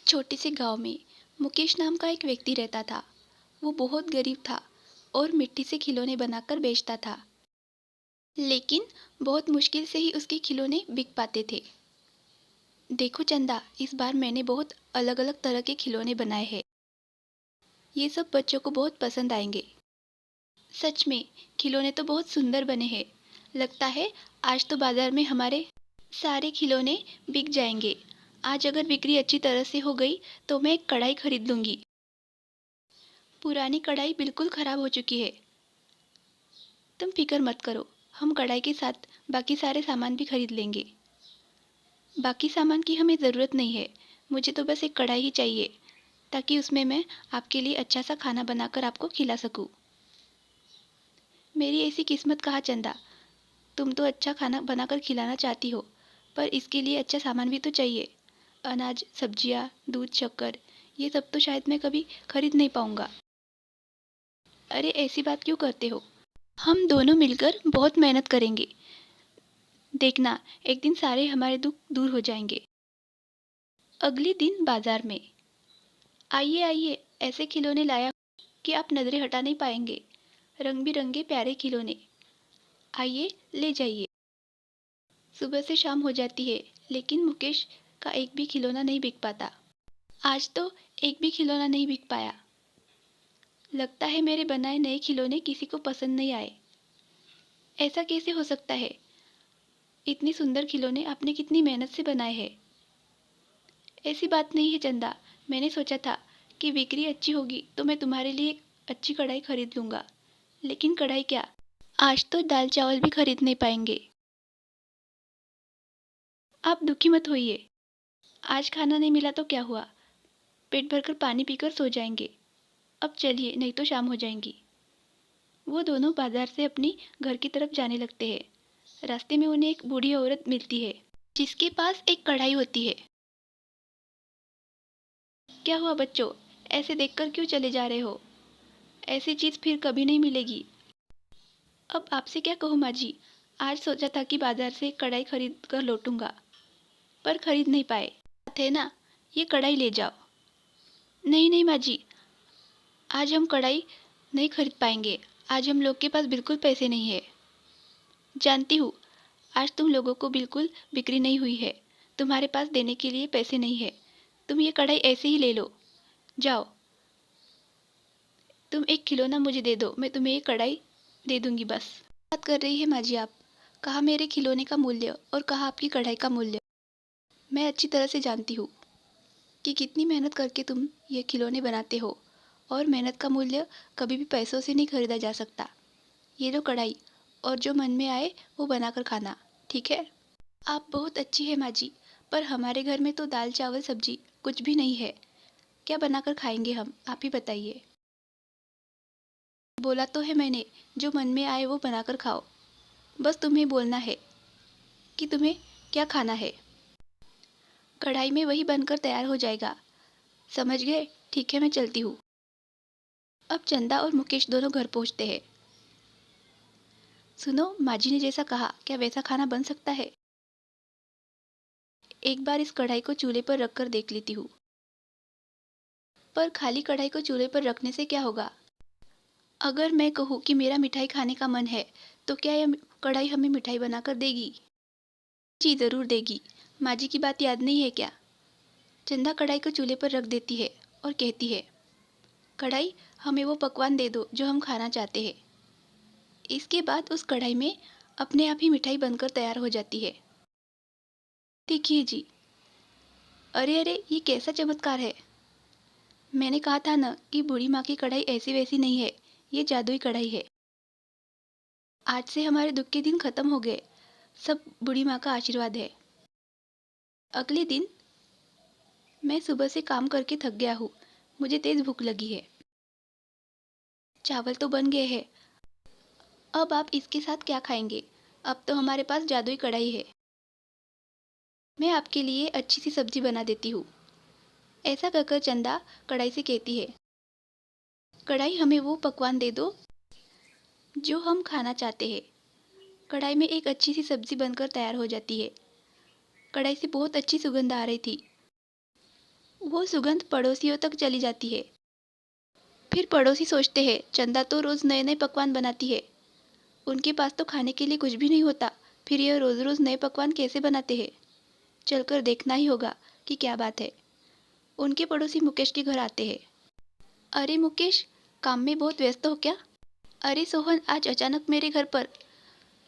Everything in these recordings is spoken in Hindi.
छोटे से गांव में मुकेश नाम का एक व्यक्ति रहता था। वो बहुत गरीब था और मिट्टी से खिलौने बनाकर बेचता था। लेकिन बहुत मुश्किल से ही उसके खिलौने बिक पाते थे। देखो चंदा, इस बार मैंने बहुत अलग अलग तरह के खिलौने बनाए हैं। ये सब बच्चों को बहुत पसंद आएंगे। सच में खिलौने तो बहुत सुंदर बने हैं। लगता है आज तो बाजार में हमारे सारे खिलौने बिक जाएंगे। आज अगर बिक्री अच्छी तरह से हो गई तो मैं एक कढ़ाई खरीद लूंगी। पुरानी कढ़ाई बिल्कुल खराब हो चुकी है। तुम फिक्र मत करो, हम कढ़ाई के साथ बाकी सारे सामान भी खरीद लेंगे। बाकी सामान की हमें ज़रूरत नहीं है। मुझे तो बस एक कढ़ाई ही चाहिए, ताकि उसमें मैं आपके लिए अच्छा सा खाना बनाकर आपको खिला सकूं। मेरी ऐसी किस्मत कहाँ चंदा। तुम तो अच्छा खाना बनाकर खिलाना चाहती हो, पर इसके लिए अच्छा सामान भी तो चाहिए। अनाज, सब्जियाँ, दूध, शक्कर, ये सब तो शायद मैं कभी खरीद नहीं पाऊंगा। अरे ऐसी बात क्यों करते हो। हम दोनों मिलकर बहुत मेहनत करेंगे। देखना, एक दिन सारे हमारे दुख दूर हो जाएंगे। अगले दिन बाजार में, आइए आइए, ऐसे खिलौने लाया कि आप नजरें हटा नहीं पाएंगे। रंग बिरंगे प्यारे खिलौने, आइए ले जाइए। सुबह से शाम हो जाती है, लेकिन मुकेश का एक भी खिलौना नहीं बिक पाता। आज तो एक भी खिलौना नहीं बिक पाया। लगता है मेरे बनाए नए खिलौने किसी को पसंद नहीं आए। ऐसा कैसे हो सकता है। इतनी सुंदर खिलौने आपने कितनी मेहनत से बनाए हैं। ऐसी बात नहीं है चंदा, मैंने सोचा था कि बिक्री अच्छी होगी तो मैं तुम्हारे लिए एक अच्छी कढ़ाई खरीद लूँगा। लेकिन कढ़ाई क्या, आज तो दाल चावल भी खरीद नहीं पाएंगे। आप दुखी मत होइए। आज खाना नहीं मिला तो क्या हुआ, पेट भरकर पानी पीकर सो जाएंगे। अब चलिए, नहीं तो शाम हो जाएंगी। वो दोनों बाजार से अपनी घर की तरफ जाने लगते हैं। रास्ते में उन्हें एक बूढ़ी औरत मिलती है, जिसके पास एक कढ़ाई होती है। क्या हुआ बच्चों, ऐसे देखकर क्यों चले जा रहे हो। ऐसी चीज़ फिर कभी नहीं मिलेगी। अब आपसे क्या कहूँ माँ जी, आज सोचा था कि बाजार से कढ़ाई खरीद कर लौटूंगा, पर खरीद नहीं पाए। थे ना, ये कढ़ाई ले जाओ। नहीं नहीं माँ जी, आज हम कढ़ाई नहीं खरीद पाएंगे। आज हम लोग के पास बिल्कुल पैसे नहीं है। जानती हूँ, आज तुम लोगों को बिल्कुल बिक्री नहीं हुई है। तुम्हारे पास देने के लिए पैसे नहीं है। तुम ये कढ़ाई ऐसे ही ले लो। जाओ, तुम एक खिलौना मुझे दे दो, मैं तुम्हें ये कढ़ाई दे दूंगी बस। बात कर रही है माँ जी आप। कहा मेरे खिलौने का मूल्य और कहा आपकी कढ़ाई का मूल्य। मैं अच्छी तरह से जानती हूँ कि कितनी मेहनत करके तुम ये खिलौने बनाते हो, और मेहनत का मूल्य कभी भी पैसों से नहीं खरीदा जा सकता। ये लो कढ़ाई, और जो मन में आए वो बनाकर खाना, ठीक है। आप बहुत अच्छी है माँ जी, पर हमारे घर में तो दाल चावल सब्जी कुछ भी नहीं है। क्या बनाकर खाएंगे हम, आप ही बताइए। बोला तो है मैंने, जो मन में आए वो बनाकर खाओ। बस तुम्हें बोलना है कि तुम्हें क्या खाना है। कढ़ाई में वही बनकर तैयार हो जाएगा, समझ गए। ठीक है, मैं चलती हूँ। अब चंदा और मुकेश दोनों घर पहुँचते हैं। सुनो, माँ जी ने जैसा कहा, क्या वैसा खाना बन सकता है। एक बार इस कढ़ाई को चूल्हे पर रखकर देख लेती हूँ। पर खाली कढ़ाई को चूल्हे पर रखने से क्या होगा। अगर मैं कहूँ कि मेरा मिठाई खाने का मन है, तो क्या यह कढ़ाई हमें मिठाई बनाकर देगी। जी ज़रूर देगी। माँ जी की बात याद नहीं है क्या। चंदा कढ़ाई को चूल्हे पर रख देती है और कहती है, कढ़ाई, हमें वो पकवान दे दो जो हम खाना चाहते हैं। इसके बाद उस कढ़ाई में अपने आप ही मिठाई बनकर तैयार हो जाती है। देखिए जी। अरे अरे, ये कैसा चमत्कार है। मैंने कहा था ना कि बूढ़ी माँ की कढ़ाई ऐसी वैसी नहीं है, ये जादुई कढ़ाई है। आज से हमारे दुख के दिन खत्म हो गए, सब बूढ़ी माँ का आशीर्वाद है। अगले दिन, मैं सुबह से काम करके थक गया हूँ। मुझे तेज भूख लगी है। चावल तो बन गए हैं। अब आप इसके साथ क्या खाएंगे। अब तो हमारे पास जादुई कढ़ाई है। मैं आपके लिए अच्छी सी सब्जी बना देती हूँ। ऐसा कहकर चंदा कढ़ाई से कहती है, कढ़ाई, हमें वो पकवान दे दो जो हम खाना चाहते हैं। कढ़ाई में एक अच्छी सी सब्जी बनकर तैयार हो जाती है। कढ़ाई से बहुत अच्छी सुगंध आ रही थी। वो सुगंध पड़ोसियों तक चली जाती है। फिर पड़ोसी सोचते हैं चंदा तो रोज़ नए नए पकवान बनाती है, उनके पास तो खाने के लिए कुछ भी नहीं होता, फिर यह रोज़ रोज़ नए पकवान कैसे बनाते हैं। चलकर देखना ही होगा कि क्या बात है। उनके पड़ोसी मुकेश के घर आते हैं। अरे मुकेश, काम में बहुत व्यस्त हो क्या? अरे सोहन, आज अचानक मेरे घर पर,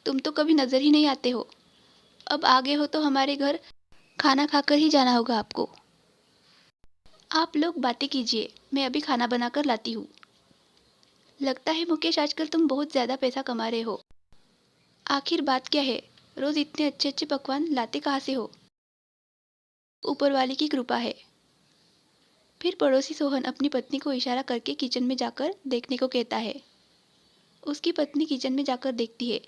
तुम तो कभी नज़र ही नहीं आते हो। अब आ गए हो तो हमारे घर खाना खाकर ही जाना होगा आपको। आप लोग बातें कीजिए, मैं अभी खाना बनाकर लाती हूँ। लगता है मुकेश आजकल तुम बहुत ज़्यादा पैसा कमा रहे हो। आखिर बात क्या है? रोज़ इतने अच्छे अच्छे पकवान लाते कहाँ से हो? ऊपर वाले की कृपा है। फिर पड़ोसी सोहन अपनी पत्नी को इशारा करके किचन में जाकर देखने को कहता है। उसकी पत्नी किचन में जाकर देखती है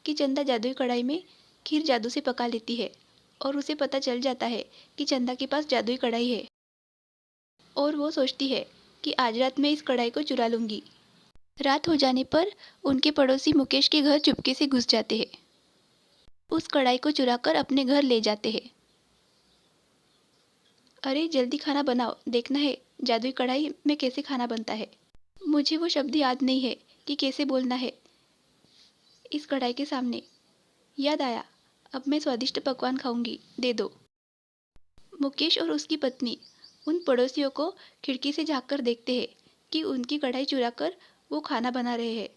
कि चंदा जादुई कढ़ाई में खीर जादू से पका लेती है और उसे पता चल जाता है कि चंदा के पास जादुई कढ़ाई है और वो सोचती है कि आज रात मैं इस कढ़ाई को चुरा लूँगी। रात हो जाने पर उनके पड़ोसी मुकेश के घर चुपके से घुस जाते हैं। उस कढ़ाई को चुराकर अपने घर ले जाते हैं। अरे जल्दी खाना बनाओ, देखना है जादुई कढ़ाई में कैसे खाना बनता है। मुझे वो शब्द याद नहीं है कि कैसे बोलना है इस कढ़ाई के सामने। याद आया, अब मैं स्वादिष्ट पकवान खाऊंगी, दे दो। मुकेश और उसकी पत्नी उन पड़ोसियों को खिड़की से झाँक कर देखते हैं कि उनकी कढ़ाई चुराकर वो खाना बना रहे हैं,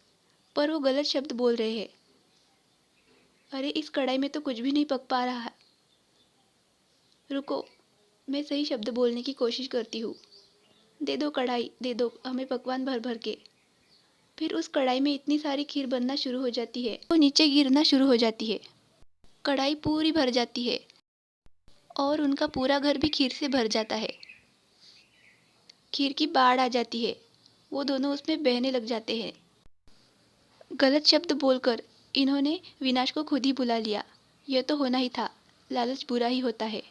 पर वो गलत शब्द बोल रहे हैं। अरे इस कढ़ाई में तो कुछ भी नहीं पक पा रहा है। रुको, मैं सही शब्द बोलने की कोशिश करती हूँ। दे दो कढ़ाई, दे दो हमें पकवान भर भर के। फिर उस कढ़ाई में इतनी सारी खीर बनना शुरू हो जाती है, वो नीचे गिरना शुरू हो जाती है। कढ़ाई पूरी भर जाती है और उनका पूरा घर भी खीर से भर जाता है। खीर की बाढ़ आ जाती है, वो दोनों उसमें बहने लग जाते हैं। गलत शब्द बोलकर इन्होंने विनाश को खुद ही बुला लिया। यह तो होना ही था, लालच बुरा ही होता है।